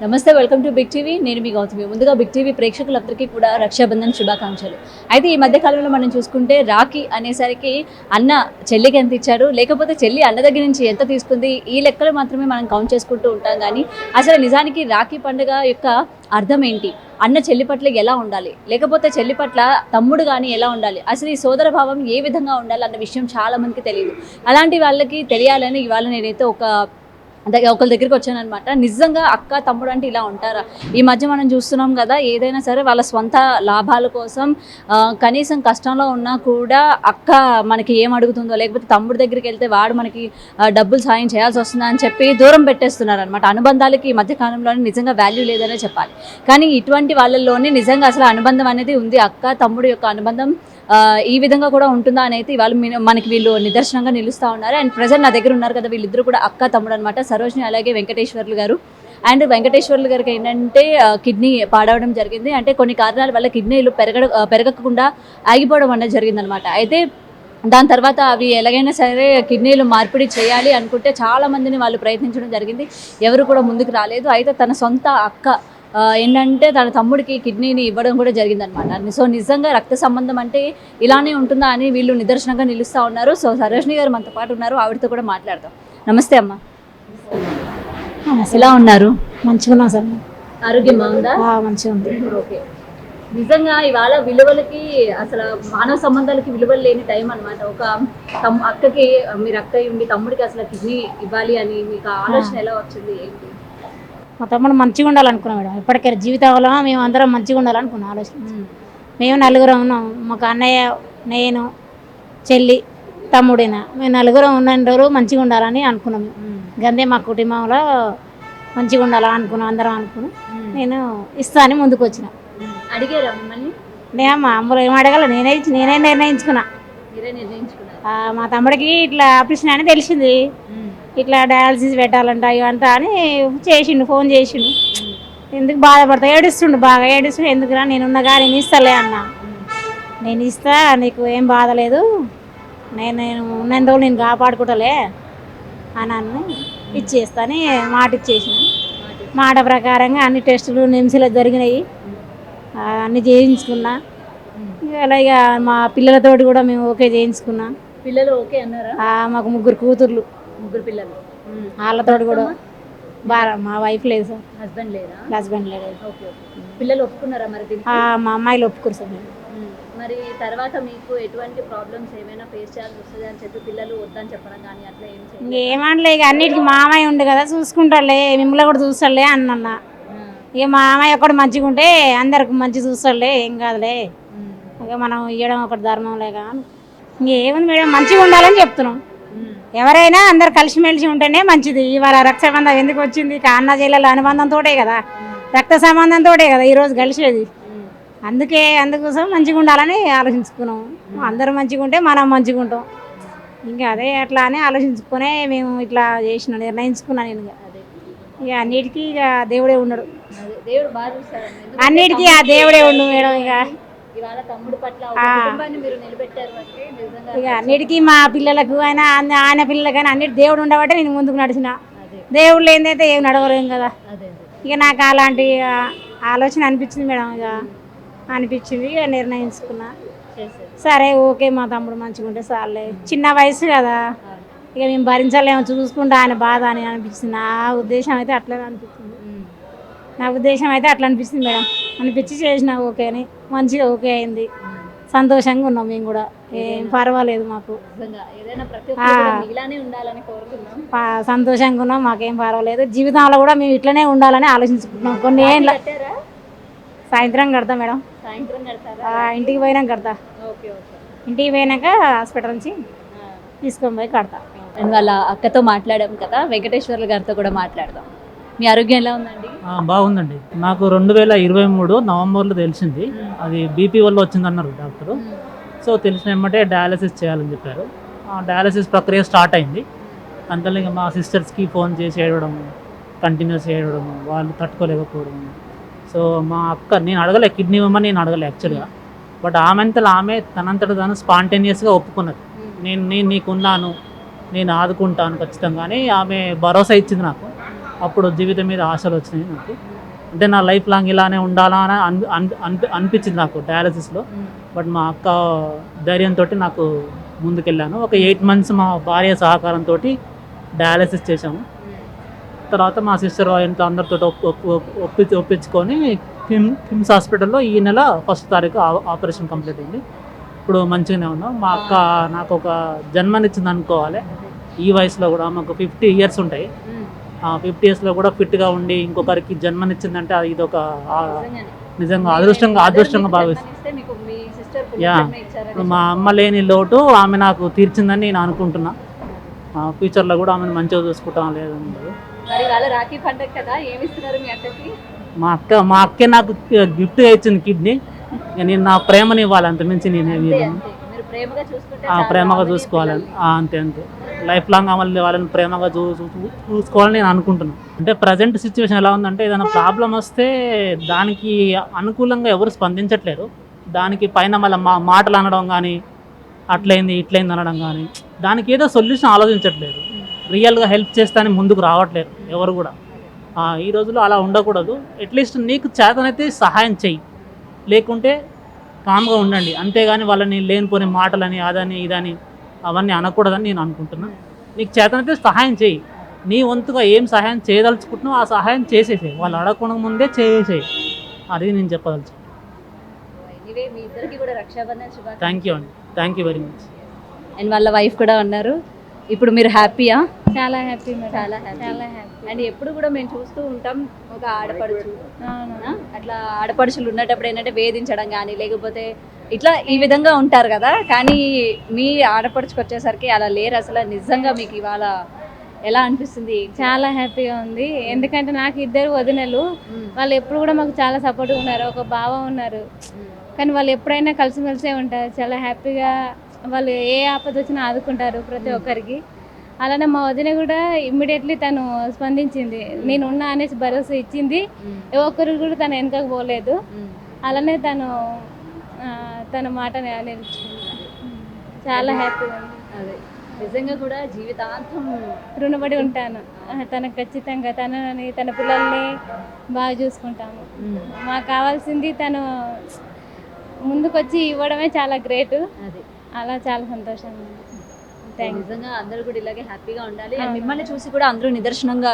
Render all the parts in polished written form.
నమస్తే, welcome to big TV. నేను మీ గౌతమి. ముందుగా బిగ్ టీవీ ప్రేక్షకులందరికీ కూడా రక్షాబంధన్ శుభాకాంక్షలు. అయితే ఈ మధ్య కాలంలో మనం చూసుకుంటే రాఖీ అనేసరికి అన్న చెల్లికి ఎంత ఇచ్చాడు, లేకపోతే చెల్లి అన్న దగ్గర నుంచి ఎంత తీసుకుంది, ఈ లెక్కలు మాత్రమే మనం కౌంట్ చేసుకుంటూ ఉంటాం. కానీ అసలు నిజానికి రాఖీ పండుగ యొక్క అర్థం ఏంటి, అన్న చెల్లి పట్ల ఎలా ఉండాలి, లేకపోతే చెల్లి పట్ల తమ్ముడు కానీ ఎలా ఉండాలి, అసలు ఈ సోదర భావం ఏ విధంగా ఉండాలి అన్న విషయం చాలా మందికి తెలియదు. అలాంటి వాళ్ళకి తెలియాలని ఇవాళ నేనైతే ఒకరి దగ్గరికి వచ్చాను అనమాట. నిజంగా అక్క తమ్ముడు అంటే ఇలా ఉంటారా? ఈ మధ్య మనం చూస్తున్నాం కదా, ఏదైనా సరే వాళ్ళ స్వంత లాభాల కోసం కనీసం కష్టంలో ఉన్నా కూడా అక్క మనకి ఏం అడుగుతుందో, లేకపోతే తమ్ముడు దగ్గరికి వెళ్తే వాడు మనకి డబ్బులు సాయం చేయాల్సి వస్తుందా అని చెప్పి దూరం పెట్టేస్తున్నారు అనమాట. అనుబంధాలకి ఈ మధ్య కాలంలోనే నిజంగా వాల్యూ లేదనే చెప్పాలి. కానీ ఇటువంటి వాళ్ళల్లోనే నిజంగా అసలు అనుబంధం అనేది ఉంది. అక్క తమ్ముడు యొక్క అనుబంధం ఈ విధంగా కూడా ఉంటుందా అని అయితే వాళ్ళు మనకి వీళ్ళు నిదర్శనంగా నిలుస్తూ ఉన్నారు. అండ్ ప్రజెంట్ నా దగ్గర ఉన్నారు కదా, వీళ్ళిద్దరు కూడా అక్క తమ్ముడు అనమాట, సరోజిని అలాగే వెంకటేశ్వర్లు గారు. అండ్ వెంకటేశ్వర్లు గారికి ఏంటంటే కిడ్నీ పాడవడం జరిగింది. అంటే కొన్ని కారణాల వల్ల కిడ్నీలు పెరగకుండా ఆగిపోవడం అనేది జరిగిందనమాట. అయితే దాని తర్వాత అవి ఎలాగైనా సరే కిడ్నీలు మార్పిడి చేయాలి అనుకుంటే చాలామందిని వాళ్ళు ప్రయత్నించడం జరిగింది, ఎవరు కూడా ముందుకు రాలేదు. అయితే తన సొంత అక్క ఏంటంటే తన తమ్ముడికి కిడ్నీని ఇవ్వడం కూడా జరిగిందనమాట. సో నిజంగా రక్త సంబంధం అంటే ఇలానే ఉంటుందా అని వీళ్ళు నిదర్శనంగా నిలుస్తూ ఉన్నారు. సో సరోజిని గారు మనతో పాటు ఉన్నారు, ఆవిడతో కూడా మాట్లాడదాం. నమస్తే అమ్మ, ఎలా ఉన్నారు? మంచిగా ఉన్నాం సార్. ఆరోగ్యం బాగుందా? మంచిగా ఉంది. ఓకే. నిజంగా ఇవాళ విలువలకి, అసలు మానవ సంబంధాలకి విలువలు లేని టైం అనమాట. ఒక అక్కకి, మీరు అక్క మీ తమ్ముడికి అసలు కిడ్నీ ఇవ్వాలి అని మీకు ఆలోచన ఎలా వచ్చింది, ఏంటి? మా తమ్ముడు మంచిగా ఉండాలనుకున్నాం మేడం. ఇప్పటికైనా జీవితంలో మేము అందరం మంచిగా ఉండాలనుకున్నాం. ఆలోచన మేము నలుగురం ఉన్నాం. మాకు అన్నయ్య, నేను, చెల్లి, తమ్ముడైనా మేము నలుగురం ఉన్న రోజు మంచిగా ఉండాలని అనుకున్నాం. గందే మా కుటుంబంలో మంచిగా ఉండాలని అనుకున్నాం, అందరం అనుకున్నాం. నేను ఇస్తా అని ముందుకు వచ్చిన. అడిగారా మిమ్మల్ని? మా అమ్మలో ఏం అడగాల, నేనే నిర్ణయించుకున్నా. మా తమ్ముడికి ఇట్లా ఆపరేషన్ అని తెలిసింది, ఇట్లా డయాలసిస్ పెట్టాలంట ఇవంతా అని చేసిండు, ఫోన్ చేసిండు. ఎందుకు బాధపడతా, ఏడుస్తుండు, బాగా ఏడుస్తుండు. ఎందుకురా నేనున్నగా, నేను ఇస్తాలే అన్న. నేను ఇస్తా, నీకు ఏం బాధ లేదు, నేను ఉన్న రోజులు నేను కాపాడుకుంటలే అని ఇచ్చేస్తాని మాట ఇచ్చేసిన. మాట ప్రకారంగా అన్ని టెస్టులు నిమ్స్లో జరిగినాయి, అన్నీ చేయించుకున్నా. ఇక మా పిల్లలతోటి కూడా మేము ఓకే చేయించుకున్నా. పిల్లలు ఓకే అన్నారా? మాకు ముగ్గురు కూతుర్లు, ముగ్గురు పిల్లలు. వాళ్ళతో కూడా బాగా. మా వైఫ్ లేదు సార్. హస్బెండ్ లేదా? హస్బెండ్ లేదు. ఓకే. పిల్లలు ఒప్పుకున్నారా మరి? మా అమ్మాయిలు ఒప్పుకోరు సార్. మరి తర్వాత మీకు ఎటువంటి ప్రాబ్లమ్స్ ఏమైనా ఫేస్ చేయాల్సి వస్తుంది అని చెప్పి పిల్లలు వద్దని చెప్పడం కానీ అట్లా ఏం చేయాలి? ఏమనలే, ఇక అన్నిటికీ మామయ్య ఉండు కదా చూసుకుంటాడులే, మిమ్మల్ని కూడా చూస్తాడులే అన్న. ఇక మామయ్య ఒకటి మంచిగా ఉంటే అందరికి మంచి చూస్తాడులే, ఏం కాదులే, ఇక మనం ఇవ్వడం ఒకటి ధర్మం లేక. ఇంకేముంది మేడం, మంచిగా ఉండాలని చెప్తున్నాం. ఎవరైనా అందరు కలిసిమెలిసి ఉంటేనే మంచిది. ఇవాళ రక్షాబంధం ఎందుకు వచ్చింది? అన్న చెల్లెల అనుబంధంతో కదా, రక్త సంబంధంతో కదా ఈరోజు కలిసేది. అందుకోసం మంచిగా ఉండాలని ఆలోచించుకున్నాం. అందరూ మంచిగా ఉంటే మనం మంచిగా ఉంటాం. ఇంకా అదే అట్లా అని ఆలోచించుకునే మేము ఇట్లా చేసిన, నిర్ణయించుకున్నాను నేను. ఇక అన్నిటికీ ఇక దేవుడే ఉన్నాడు, అన్నిటికీ ఆ దేవుడే ఉండు మేడం. ఇక అన్నిటికీ మా పిల్లలకు ఆయన పిల్లలకైనా అన్నిటి దేవుడు ఉండబట్టే నేను ముందుకు నడిచిన. దేవుడు లేనిదైతే ఏం నడవలేం కదా. ఇక నాకు అలాంటి ఆలోచన అనిపించింది మేడం. ఇక అనిపించింది, ఇక నిర్ణయించుకున్నా. సరే ఓకే, మా తమ్ముడు మంచిగా ఉంటే చాలే, చిన్న వయసు కదా, ఇక మేము భరించలేము, చూసుకుంటా ఆయన బాధ అని అనిపించింది. నా ఉద్దేశం అయితే అట్లా అనిపించింది. మేడం. అనిపించి చేసిన ఓకే అని, మంచిగా ఓకే అయింది. సంతోషంగా ఉన్నాం మేము కూడా, ఏం పర్వాలేదు మాకు. సంతోషంగా ఉన్నాం, మాకేం పర్వాలేదు. జీవితంలో కూడా మేము ఇట్లనే ఉండాలని ఆలోచించుకుంటున్నాం. కొన్ని ఏళ్ళ సాయంత్రం కడతా మేడం. ఇంటికి పోయినాక కడతా. ఇంటికి పోయినాక హాస్పిటల్ నుంచి తీసుకొని పోయి కడతా. వాళ్ళ అక్కతో మాట్లాడాం కదా, వెంకటేశ్వర్ల గారితో కూడా మాట్లాడదాం. మీ ఆరోగ్యం ఎలా ఉందండి? బాగుందండి. నాకు 2023 నవంబర్లో తెలిసింది, అది బీపీ వల్ల వచ్చిందన్నారు డాక్టరు. సో తెలిసిన వెంబటే డయాలసిస్ చేయాలని చెప్పారు. డయాలసిస్ ప్రక్రియ స్టార్ట్ అయింది. అంతలో ఇంకా మా సిస్టర్స్కి ఫోన్ చేసి ఏడవడము, కంటిన్యూస్ ఏడవడము, వాళ్ళు తట్టుకోలేకపోవడం. సో మా అక్క, నేను అడగలే కిడ్నీ ఇవ్వమని, నేను అడగలే యాక్చువల్గా. బట్ ఆమె తనంతట తాను స్పాంటేనియస్గా ఒప్పుకున్నది. నేను నీకున్నాను, నేను ఆదుకుంటాను ఖచ్చితంగా అని ఆమె భరోసా ఇచ్చింది నాకు. అప్పుడు జీవితం మీద ఆశలు వచ్చినాయి నాకు. అంటే నా లైఫ్ లాంగ్ ఇలానే ఉండాలా అని అనిపించింది నాకు డయాలసిస్లో. బట్ మా అక్క ధైర్యంతో నాకు ముందుకెళ్ళాను. ఒక 8 months మా భార్య సహకారంతో డయాలసిస్ చేశాము. తర్వాత మా సిస్టర్ ఇంట్లో అందరితో ఒప్పించుకొని కిమ్స్ హాస్పిటల్లో ఈ నెల 1st తారీఖు ఆపరేషన్ కంప్లీట్ అయింది. ఇప్పుడు మంచిగానే ఉన్నాం. మా అక్క నాకు ఒక జన్మనిచ్చింది అనుకోవాలి. ఈ వయసులో కూడా మాకు 50 years ఉంటాయి. 50 yearsలో కూడా ఫిట్గా ఉండి ఇంకొకరికి జన్మనిచ్చిందంటే అది ఇదొక నిజంగా అదృష్టంగా భావిస్తాను. ఇప్పుడు మా అమ్మ లేని లోటు ఆమె నాకు తీర్చిందని నేను అనుకుంటున్నా. ఫ్యూచర్లో కూడా ఆమెను మంచిగా చూసుకుంటాం లేదని. రాఖీ పండుగ కదా, ఏమి ఇస్తున్నారు మీ అక్కకి? మా అక్కే నాకు గిఫ్ట్గా ఇచ్చింది కిడ్నీ. నేను నా ప్రేమని ఇవ్వాలి, అంతమించి నేను ప్రేమగా చూసుకోవాలని. అంతే లైఫ్ లాంగ్ వాళ్ళని ప్రేమగా చూసుకోవాలని నేను అనుకుంటున్నాను. అంటే ప్రజెంట్ సిచ్యువేషన్ ఎలా ఉందంటే ఏదైనా ప్రాబ్లం వస్తే దానికి అనుకూలంగా ఎవరు స్పందించట్లేరు. దానికి పైన మళ్ళీ మాటలు అనడం కానీ అట్లయింది ఇట్లయింది అనడం కానీ దానికి ఏదో సొల్యూషన్ ఆలోచించట్లేదు. రియల్గా హెల్ప్ చేస్తానని ముందుకు రావట్లేరు ఎవరు కూడా. ఈ రోజుల్లో అలా ఉండకూడదు. అట్లీస్ట్ నీకు చేతనైతే సహాయం చెయ్యి, లేకుంటే కామ్గా ఉండండి. అంతేగాని వాళ్ళని లేనిపోని మాటలని అదని ఇదని అవన్నీ అనకూడదని నేను అనుకుంటున్నాను. నీకు చేతనైతే సహాయం చెయ్యి. నీ వంతుగా ఏం సహాయం చేయదలుచుకుంటున్నావు ఆ సహాయం చేసేసేయి. వాళ్ళు అడగకుండా ముందే చేసేసేయి. అది నేను చెప్పదలుచు. థ్యాంక్ యూ అండి. Thank you very much. And వాళ్ళ వైఫ్ కూడా ఉన్నారు. ఇప్పుడు మీరు హ్యాపీయా? చాలా హ్యాపీ, చాలా హ్యాపీ. అండ్ ఎప్పుడు కూడా మేము చూస్తూ ఉంటాం ఒక ఆడపడుచు, అట్లా ఆడపడుచులు ఉన్నప్పుడు ఏంటంటే వేధించడం కానీ లేకపోతే ఇట్లా ఈ విధంగా ఉంటారు కదా. కానీ మీ ఆడపడుచుకు వచ్చేసరికి అలా లేరు అసలు. నిజంగా మీకు ఇవాళ ఎలా అనిపిస్తుంది? చాలా హ్యాపీగా ఉంది. ఎందుకంటే నాకు 2 వదినలు, వాళ్ళు ఎప్పుడు కూడా మాకు చాలా సపోర్ట్గా ఉన్నారు. ఒక బావ ఉన్నారు, కానీ వాళ్ళు ఎప్పుడైనా కలిసిమెలిసే ఉంటారు. చాలా హ్యాపీగా వాళ్ళు ఏ ఆపద వచ్చినా ఆదుకుంటారు ప్రతి ఒక్కరికి. అలానే మా వదిన కూడా ఇమ్మీడియట్లీ తను స్పందించింది, నేను ఉన్నా అనేసి భరోసా ఇచ్చింది. ఏ ఒక్కరు కూడా తను వెనకకు పోలేదు. అలానే తన మాట నేర్చుకుంది. చాలా హ్యాపీగా ఉంది. అదే నిజంగా కూడా జీవితాంతం రుణపడి ఉంటాను తనకు. ఖచ్చితంగా తన పిల్లల్ని బాగా చూసుకుంటాము. మాకు కావాల్సింది తను ముందుకొచ్చి ఇవ్వడమే చాలా గ్రేట్. అది అలా చాలా సంతోషంగా ఉంది. నిజంగా అందరూ కూడా ఇలాగే హ్యాపీగా ఉండాలి. అండ్ మిమ్మల్ని చూసి కూడా అందరూ నిదర్శనంగా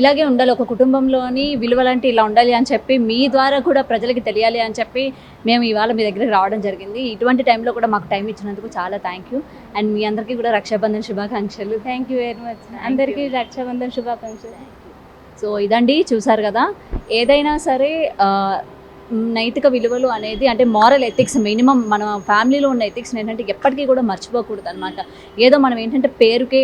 ఇలాగే ఉండాలి, ఒక కుటుంబంలోని విలువలంటే ఇలా ఉండాలి అని చెప్పి మీ ద్వారా కూడా ప్రజలకి తెలియాలి అని చెప్పి మేము ఇవాళ మీ దగ్గరికి రావడం జరిగింది. ఇటువంటి టైంలో కూడా మాకు టైం ఇచ్చినందుకు చాలా థ్యాంక్ యూ. అండ్ మీ అందరికీ కూడా రక్షాబంధన్ శుభాకాంక్షలు. Thank you very much. అందరికీ రక్షాబంధన్ శుభాకాంక్షలు. సో ఇదండి, చూసారు కదా. ఏదైనా సరే నైతిక విలువలు అనేది అంటే మారల్ ఎథిక్స్ మినిమం మన ఫ్యామిలీలో ఉన్న ఎథిక్స్ ఏంటంటే ఎప్పటికీ కూడా మర్చిపోకూడదు అనమాట. ఏదో మనం ఏంటంటే పేరుకే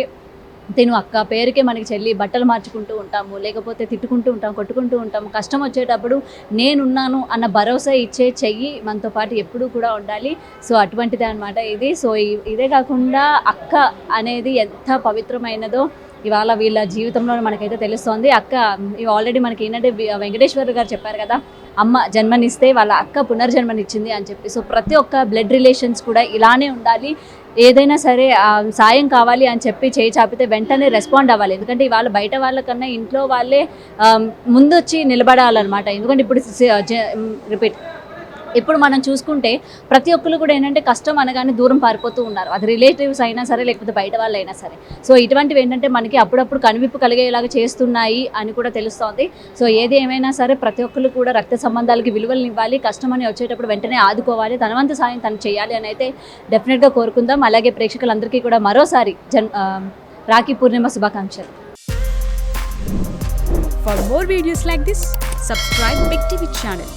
తిను అక్క, పేరుకే మనకి చెల్లి, బట్టలు మార్చుకుంటూ ఉంటాము, లేకపోతే తిట్టుకుంటూ ఉంటాం, కొట్టుకుంటూ ఉంటాము. కష్టం వచ్చేటప్పుడు నేనున్నాను అన్న భరోసా ఇచ్చే చెయ్యి మనతో పాటు ఎప్పుడూ కూడా ఉండాలి. సో అటువంటిదే అనమాట ఇది. సో ఇదే కాకుండా అక్క అనేది ఎంత పవిత్రమైనదో ఇవాళ వీళ్ళ జీవితంలో మనకైతే తెలుస్తోంది. అక్క ఆల్రెడీ మనకి ఏంటంటే వెంకటేశ్వర గారు చెప్పారు కదా, అమ్మ జన్మనిస్తే వాళ్ళ అక్క పునర్జన్మనిచ్చింది అని చెప్పి. సో ప్రతి ఒక్క బ్లడ్ రిలేషన్స్ కూడా ఇలానే ఉండాలి. ఏదైనా సరే సాయం కావాలి అని చెప్పి చేయి చాపితే వెంటనే రెస్పాండ్ అవ్వాలి. ఎందుకంటే ఇవాళ బయట వాళ్ళకన్నా ఇంట్లో వాళ్ళే ముందొచ్చి నిలబడాలన్నమాట. ఎందుకంటే ఇప్పుడు మనం చూసుకుంటే ప్రతి ఒక్కరు కూడా ఏంటంటే కష్టం అనగానే దూరం పారిపోతూ ఉన్నారు. అది రిలేటివ్స్ అయినా సరే లేకపోతే బయట వాళ్ళు అయినా సరే. సో ఇటువంటివి ఏంటంటే మనకి అప్పుడప్పుడు కనువిప్పు కలిగేలాగా చేస్తున్నాయి అని కూడా తెలుస్తోంది. సో ఏది ఏమైనా సరే ప్రతి ఒక్కరు కూడా రక్త సంబంధాలకి విలువలు ఇవ్వాలి. కష్టం అని వచ్చేటప్పుడు వెంటనే ఆదుకోవాలి. తనవంతు సాయం తను చేయాలి అని అయితే డెఫినెట్గా కోరుకుందాం. అలాగే ప్రేక్షకులందరికీ కూడా మరోసారి రాఖీ పూర్ణిమ శుభాకాంక్షలు. For more videos like this, subscribe Big TV channel.